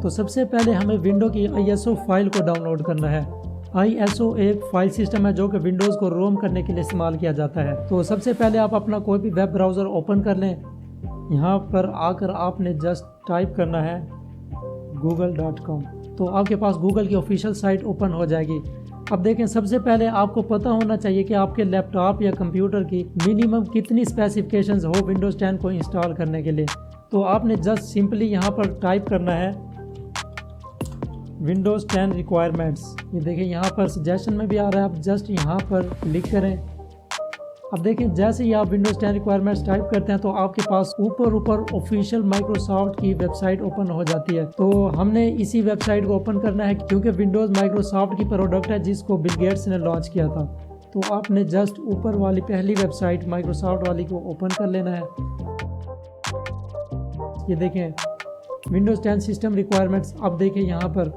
तो सबसे पहले हमें विंडो की ISO फाइल को डाउनलोड करना है। ISO एक फाइल सिस्टम है जो कि विंडोज़ को रोम करने के लिए इस्तेमाल किया जाता है। तो सबसे पहले आप अपना कोई भी वेब ब्राउज़र ओपन कर लें। यहाँ पर आकर आपने जस्ट टाइप करना है google.com। तो आपके पास गूगल की ऑफिशियल साइट ओपन हो जाएगी। अब देखें, सबसे पहले आपको पता होना चाहिए कि आपके लैपटॉप या कंप्यूटर की मिनिमम कितनी स्पेसिफिकेशंस हो विंडोज़ 10 को इंस्टॉल करने के लिए। तो आपने जस्ट सिंपली यहाँ पर टाइप करना है विंडोज़ 10 रिक्वायरमेंट्स। ये देखिए यहाँ पर सजेशन में भी आ रहा है, आप जस्ट यहाँ पर क्लिक करें। अब देखें, जैसे ही आप विंडोज़ 10 रिक्वायरमेंट्स टाइप करते हैं तो आपके पास ऊपर ऑफिशियल माइक्रोसॉफ्ट की वेबसाइट ओपन हो जाती है। तो हमने इसी वेबसाइट को ओपन करना है क्योंकि विंडोज़ माइक्रोसॉफ्ट की प्रोडक्ट है जिसको बिल गेट्स ने लॉन्च किया था। तो आपने जस्ट ऊपर वाली पहली वेबसाइट माइक्रोसॉफ्ट वाली को ओपन कर लेना है। ये देखें विंडोज़ 10 सिस्टम रिक्वायरमेंट्स। अब देखें यहाँ पर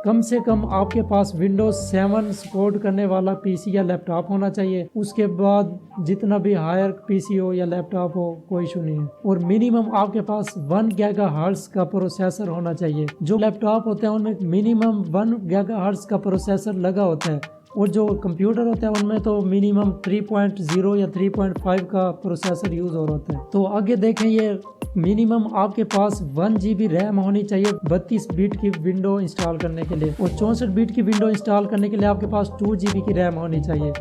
कम से कम आपके पास विंडोज़ 7 सपोर्ट करने वाला पीसी या लैपटॉप होना चाहिए। उसके बाद जितना भी हायर पीसी हो या लैपटॉप हो कोई इशू नहीं है। और मिनिमम आपके पास 1 गीगाहर्ट्ज़ का प्रोसेसर होना चाहिए। जो लैपटॉप होते हैं उनमें मिनिमम 1 गीगाहर्ट्ज़ का प्रोसेसर लगा होता है और जो कंप्यूटर होता है उनमें तो मिनिमम 3.0 या 3.5 का प्रोसेसर यूज़ हो रहा होता है। तो आगे देखें, ये मिनिमम आपके पास 1 GB रैम होनी चाहिए 32 बिट की विंडो इंस्टॉल करने के लिए, और 64 बिट की विंडो इंस्टॉल करने के लिए आपके पास 2 GB की रैम होनी चाहिए।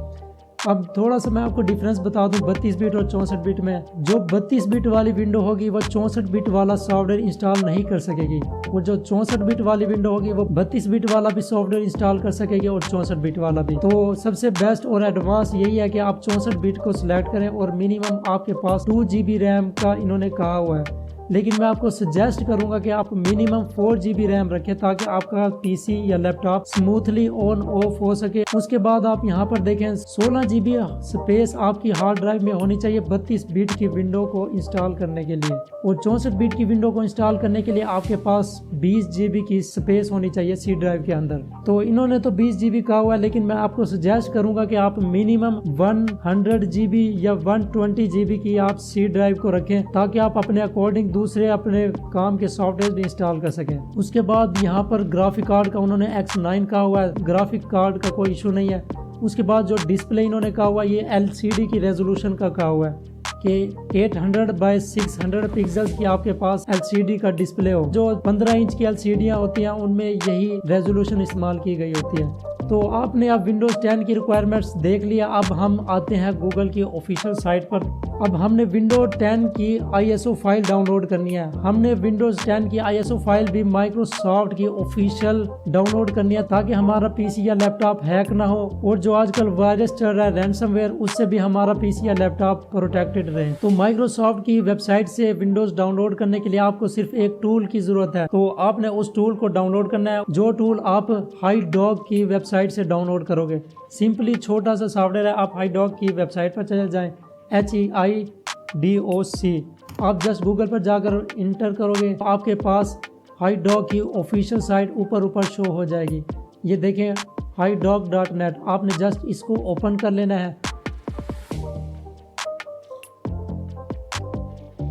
अब थोड़ा सा मैं आपको डिफरेंस बता दूं 32 बिट और 64 बिट में। जो 32 बिट वाली विंडो होगी वो 64 बिट वाला सॉफ्टवेयर इंस्टॉल नहीं कर सकेगी, और जो 64 बिट वाली विंडो होगी वो 32 बिट वाला भी सॉफ्टवेयर इंस्टॉल कर सकेगी और 64 बिट वाला भी। तो सबसे बेस्ट और एडवांस यही है कि आप 64 बिट को सिलेक्ट करें और मिनिमम आपके पास 2 GB रैम का इन्होंने कहा हुआ है। लेकिन मैं आपको सजेस्ट करूंगा कि आप मिनिमम 4 GB रैम रखें ताकि आपका पीसी या लैपटॉप स्मूथली ऑन ऑफ हो सके। उसके बाद आप यहाँ पर देखें 16 GB स्पेस आपकी हार्ड ड्राइव में होनी चाहिए 32 बिट की विंडो को इंस्टॉल करने के लिए, और 64 बिट की विंडो को इंस्टॉल करने के लिए आपके पास 20 GB की स्पेस होनी चाहिए सी ड्राइव के अंदर। तो इन्होंने तो 20 GB कहा हुआ है, लेकिन मैं आपको सजेस्ट करूंगा कि आप मिनिमम 100 GB या 120 GB की आप सी ड्राइव को रखें ताकि आप अपने अकॉर्डिंग दूसरे अपने काम के सॉफ्टवेयर भी इंस्टॉल कर सकें। उसके बाद यहाँ पर ग्राफिक कार्ड का उन्होंने X9 कहा हुआ है, ग्राफिक कार्ड का कोई इशू नहीं है। उसके बाद जो डिस्प्ले इन्होंने कहा हुआ है ये LCD की रेजोल्यूशन का कहा हुआ है कि 800 बाय 600 पिक्सल्स की आपके पास LCD का डिस्प्ले हो। जो 15 इंच की LCD होती हैं उनमें यही रेजोल्यूशन इस्तेमाल की गई होती है। तो आपने अब विंडोज़ 10 की रिक्वायरमेंट्स देख लिया। अब हम आते हैं गूगल की ऑफिशियल साइट पर। अब हमने विंडोज़ 10 की ISO फाइल डाउनलोड करनी है। हमने विंडोज़ 10 की ISO फाइल भी माइक्रोसॉफ्ट की ऑफिशियल डाउनलोड करनी है ताकि हमारा पीसी या लैपटॉप हैक ना हो, और जो आजकल वायरस चल रहा है रैंसमवेयर उससे भी हमारा पीसी या लैपटॉप प्रोटेक्टेड रहे। तो माइक्रोसॉफ्ट की वेबसाइट से विंडोज़ डाउनलोड करने के लिए आपको सिर्फ एक टूल की जरूरत है। तो आपने उस टूल को डाउनलोड करना है, जो टूल आप हाईडॉग की वेबसाइट से डाउनलोड करोगे। सिंपली छोटा सा सॉफ्टवेयर है, आप हाईडॉग की वेबसाइट पर चले जाएं, HEIDOC। आप जस्ट गूगल पर जाकर इंटर करोगे तो आपके पास हाईडॉग की ऑफिशियल साइट ऊपर शो हो जाएगी। ये देखें HiDog.net। आपने जस्ट इसको ओपन कर लेना है।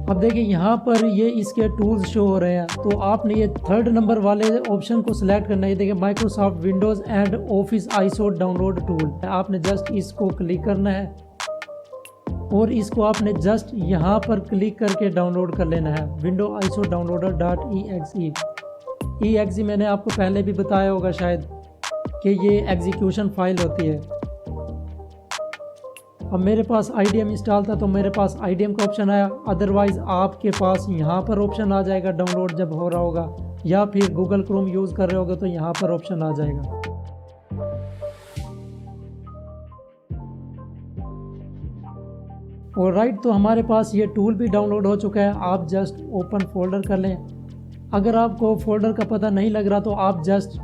अब देखिए यहाँ पर ये इसके टूल्स शो हो रहे हैं, तो आपने ये 3rd नंबर वाले ऑप्शन को सिलेक्ट करना है। ये देखिए Microsoft Windows and office ISO download tool. आपने जस्ट इसको क्लिक करना है और इसको आपने जस्ट यहाँ पर क्लिक करके डाउनलोड कर लेना है, विंडो ISO downloader.exe। मैंने आपको पहले भी बताया होगा शायद कि ये एग्जीक्यूशन फाइल होती है। अब मेरे पास IDM इंस्टॉल था तो मेरे पास IDM का ऑप्शन आया, अदरवाइज़ आपके पास यहाँ पर ऑप्शन आ जाएगा डाउनलोड जब हो रहा होगा, या फिर गूगल क्रोम यूज़ कर रहे होगे तो यहाँ पर ऑप्शन आ जाएगा। और राइट, तो हमारे पास ये टूल भी डाउनलोड हो चुका है। आप जस्ट ओपन फोल्डर कर लें। अगर आपको फोल्डर का पता नहीं लग रहा तो आप जस्ट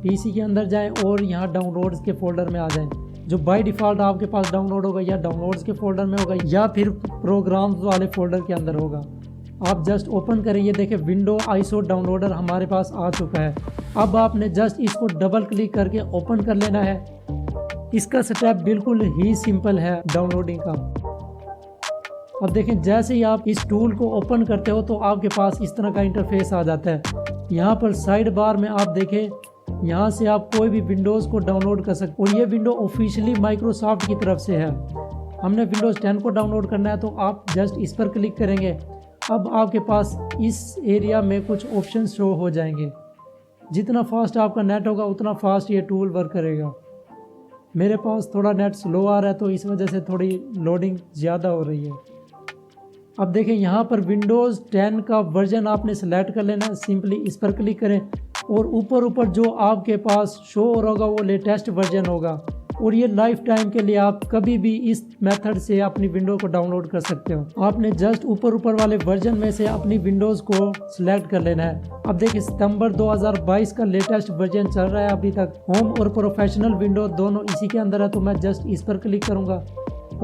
पीसी के अंदर जाएं और यहाँ डाउनलोड्स के फोल्डर में आ जाएं। जो बाय डिफ़ॉल्ट आपके पास डाउनलोड होगा या डाउनलोड्स के फोल्डर में होगा या फिर प्रोग्राम्स वाले फोल्डर के अंदर होगा। आप जस्ट ओपन करें। ये देखें विंडो ISO डाउनलोडर हमारे पास आ चुका है। अब आपने जस्ट इसको डबल क्लिक करके ओपन कर लेना है। इसका स्टेप बिल्कुल ही सिंपल है डाउनलोडिंग का। अब देखें जैसे ही आप इस टूल को ओपन करते हो तो आपके पास इस तरह का इंटरफेस आ जाता है। यहाँ पर साइड बार में आप देखें, यहाँ से आप कोई भी विंडोज़ को डाउनलोड कर सकते और ये विंडो ऑफिशियली माइक्रोसॉफ्ट की तरफ से है। हमने विंडोज़ 10 को डाउनलोड करना है तो आप जस्ट इस पर क्लिक करेंगे। अब आपके पास इस एरिया में कुछ ऑप्शन शो हो जाएंगे। जितना फास्ट आपका नेट होगा उतना फास्ट ये टूल वर्क करेगा। मेरे पास थोड़ा नेट स्लो आ रहा है तो इस वजह से थोड़ी लोडिंग ज़्यादा हो रही है। अब देखें यहाँ पर विंडोज़ 10 का वर्जन आपने सेलेक्ट कर लेना है। सिंपली इस पर क्लिक करें और ऊपर जो आपके पास शो हो रहा होगा वो लेटेस्ट वर्जन होगा और ये लाइफ टाइम के लिए आप कभी भी इस मेथड से अपनी विंडो को डाउनलोड कर सकते हो। आपने जस्ट ऊपर वाले वर्जन में से अपनी विंडोज़ को सिलेक्ट कर लेना है। अब देखिए सितंबर 2022 का लेटेस्ट वर्जन चल रहा है अभी तक। होम और प्रोफेशनल विंडो दोनों इसी के अंदर है तो मैं जस्ट इस पर क्लिक करूँगा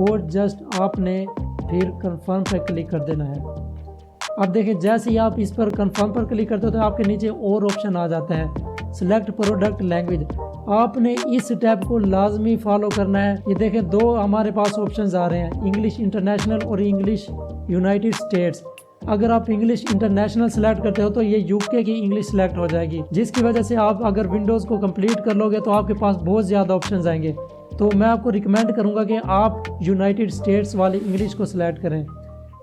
और जस्ट आपने फिर कंफर्म पर क्लिक कर देना है। अब देखिए जैसे ही आप इस पर कंफर्म पर क्लिक करते हो तो आपके नीचे और ऑप्शन आ जाता है, सिलेक्ट प्रोडक्ट लैंग्वेज। आपने इस स्टेप को लाजमी फॉलो करना है। ये देखें दो हमारे पास ऑप्शंस आ रहे हैं, इंग्लिश इंटरनेशनल और इंग्लिश यूनाइटेड स्टेट्स। अगर आप इंग्लिश इंटरनेशनल सेलेक्ट करते हो तो ये यूके की इंग्लिश सेलेक्ट हो जाएगी, जिसकी वजह से आप अगर विंडोज़ को कंप्लीट कर लोगे तो आपके पास बहुत ज़्यादा ऑप्शंस आएंगे। तो मैं आपको रिकमेंड करूंगा कि आप यूनाइटेड स्टेट्स वाली इंग्लिश को सिलेक्ट करें।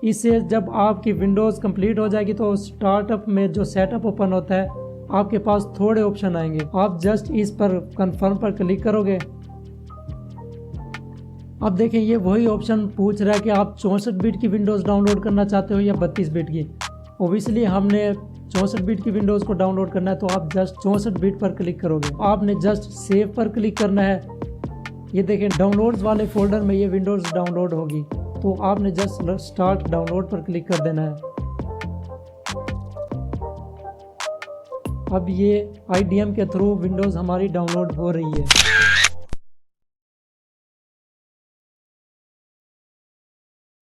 इससे जब आपकी विंडोज़ कंप्लीट हो जाएगी तो स्टार्टअप में जो सेटअप ओपन होता है आपके पास थोड़े ऑप्शन आएंगे। आप जस्ट इस पर कंफर्म पर क्लिक करोगे। अब देखें ये वही ऑप्शन पूछ रहा है कि आप 64 बिट की विंडोज़ डाउनलोड करना चाहते हो या 32 बिट की। ओबियसली हमने 64 बिट की विंडोज़ को डाउनलोड करना है तो आप जस्ट 64 बिट पर क्लिक करोगे। आपने जस्ट सेव पर क्लिक करना है। ये देखें डाउनलोड्स वाले फोल्डर में ये विंडोज़ डाउनलोड होगी तो आपने जस्ट स्टार्ट डाउनलोड पर क्लिक कर देना है। अब ये IDM के थ्रू विंडोज़ हमारी डाउनलोड हो रही है।